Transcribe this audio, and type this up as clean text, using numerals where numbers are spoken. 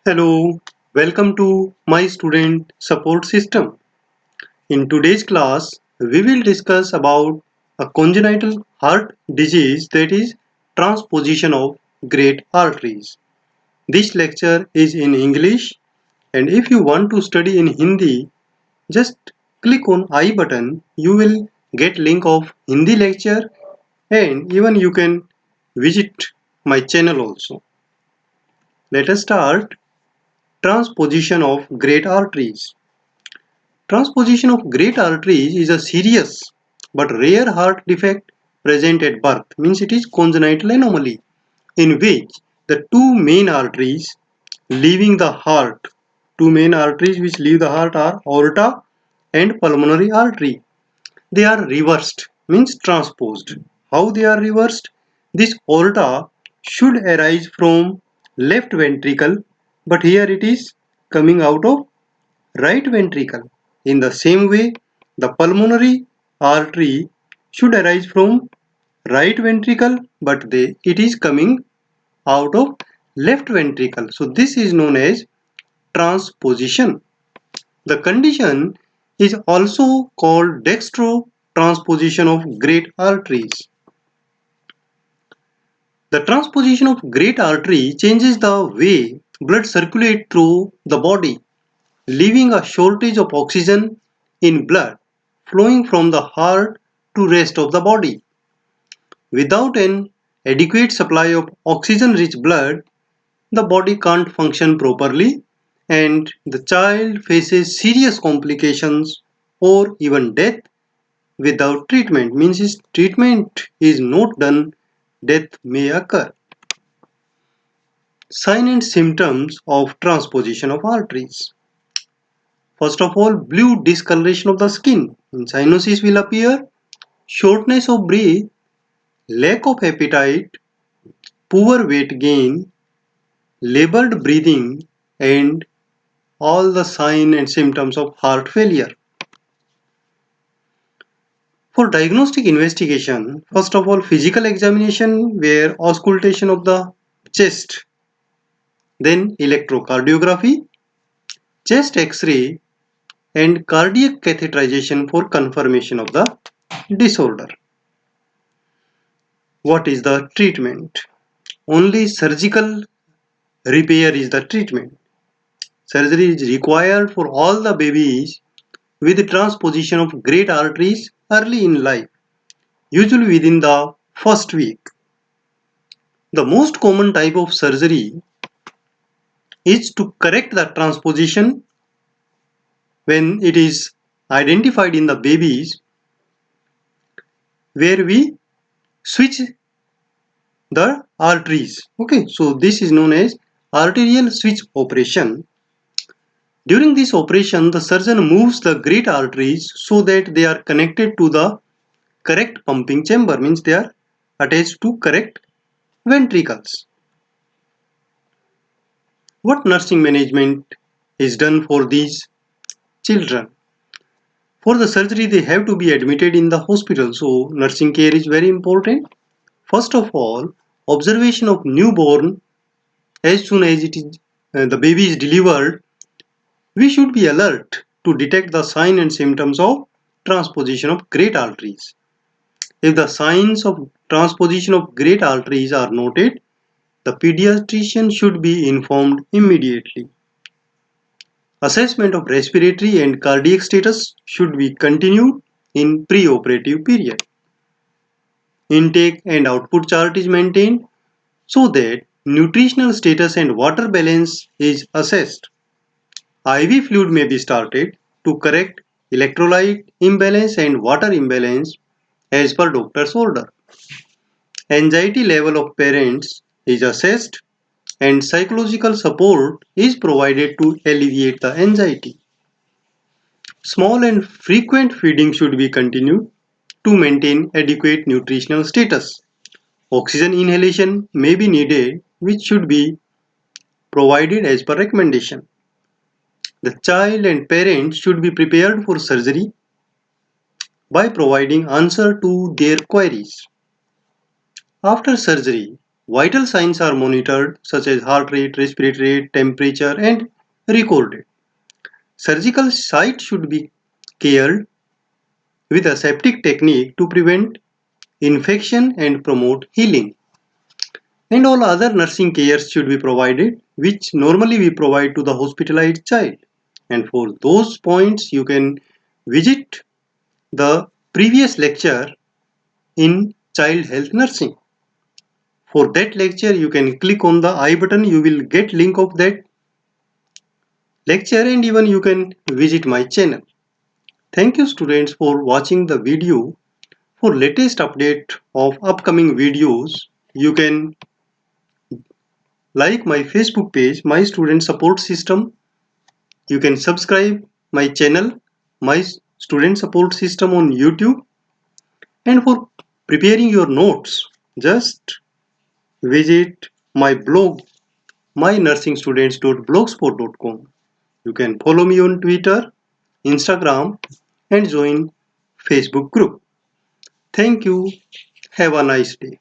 Hello, welcome to my student support system. In today's class, we will discuss about a congenital heart disease, that is transposition of great arteries. This lecture is in English, and if you want to study in Hindi, just click on I button. You will get link of Hindi lecture, and even you can visit my channel also. Let us start. Transposition of great arteries. Transposition of great arteries is a serious but rare heart defect present at birth, means it is congenital anomaly in which the two main arteries which leave the heart are aorta and pulmonary artery. They are reversed, means transposed. How they are reversed? This aorta should arise from left ventricle, but here it is coming out of right ventricle. In the same way, the pulmonary artery should arise from right ventricle, but it is coming out of left ventricle. So this is known as transposition. The condition is also called dextrotransposition of great arteries. The transposition of great artery changes the way blood circulates through the body, leaving a shortage of oxygen in blood flowing from the heart to rest of the body. Without an adequate supply of oxygen-rich blood, the body can't function properly and the child faces serious complications or even death without treatment. Means if treatment is not done, death may occur. Sign and symptoms of transposition of arteries. First of all, blue discoloration of the skin. Cyanosis will appear, shortness of breath, lack of appetite, poor weight gain, labored breathing, and all the signs and symptoms of heart failure. For diagnostic investigation, first of all, physical examination where auscultation of the chest, then electrocardiography, chest X-ray, and cardiac catheterization for confirmation of the disorder. What is the treatment? Only surgical repair is the treatment. Surgery is required for all the babies with transposition of great arteries early in life, usually within the first week. The most common type of surgery is to correct the transposition when it is identified in the babies, where we switch the arteries. Okay, so this is known as arterial switch operation. During this operation, the surgeon moves the great arteries so that they are connected to the correct pumping chamber, means they are attached to correct ventricles. What nursing management is done for these children? For the surgery, they have to be admitted in the hospital, so nursing care is very important. First of all, observation of newborn. As soon as the baby is delivered, we should be alert to detect the sign and symptoms of transposition of great arteries. If the signs of transposition of great arteries are noted, the pediatrician should be informed immediately. Assessment of respiratory and cardiac status should be continued in pre-operative period. Intake and output chart is maintained so that nutritional status and water balance is assessed. IV fluid may be started to correct electrolyte imbalance and water imbalance as per doctor's order. Anxiety level of parents is assessed and psychological support is provided to alleviate the anxiety. Small and frequent feeding should be continued to maintain adequate nutritional status. Oxygen inhalation may be needed, which should be provided as per recommendation. The child and parents should be prepared for surgery by providing answer to their queries. After surgery, Vital signs are monitored such as heart rate, respiratory rate, temperature and recorded. Surgical site should be cared with aseptic technique to prevent infection and promote healing. And all other nursing cares should be provided which normally we provide to the hospitalized child. And for those points you can visit the previous lecture in child health nursing. For that lecture you can click on the I button, you will get link of that lecture and even you can visit my channel. Thank you students for watching the video. For latest update of upcoming videos, you can like my Facebook page, My Student Support System. You can subscribe my channel, My Student Support System on YouTube. And for preparing your notes, just visit my blog, mynursingstudents.blogspot.com. You can follow me on Twitter, Instagram, and join Facebook group. Thank you. Have a nice day.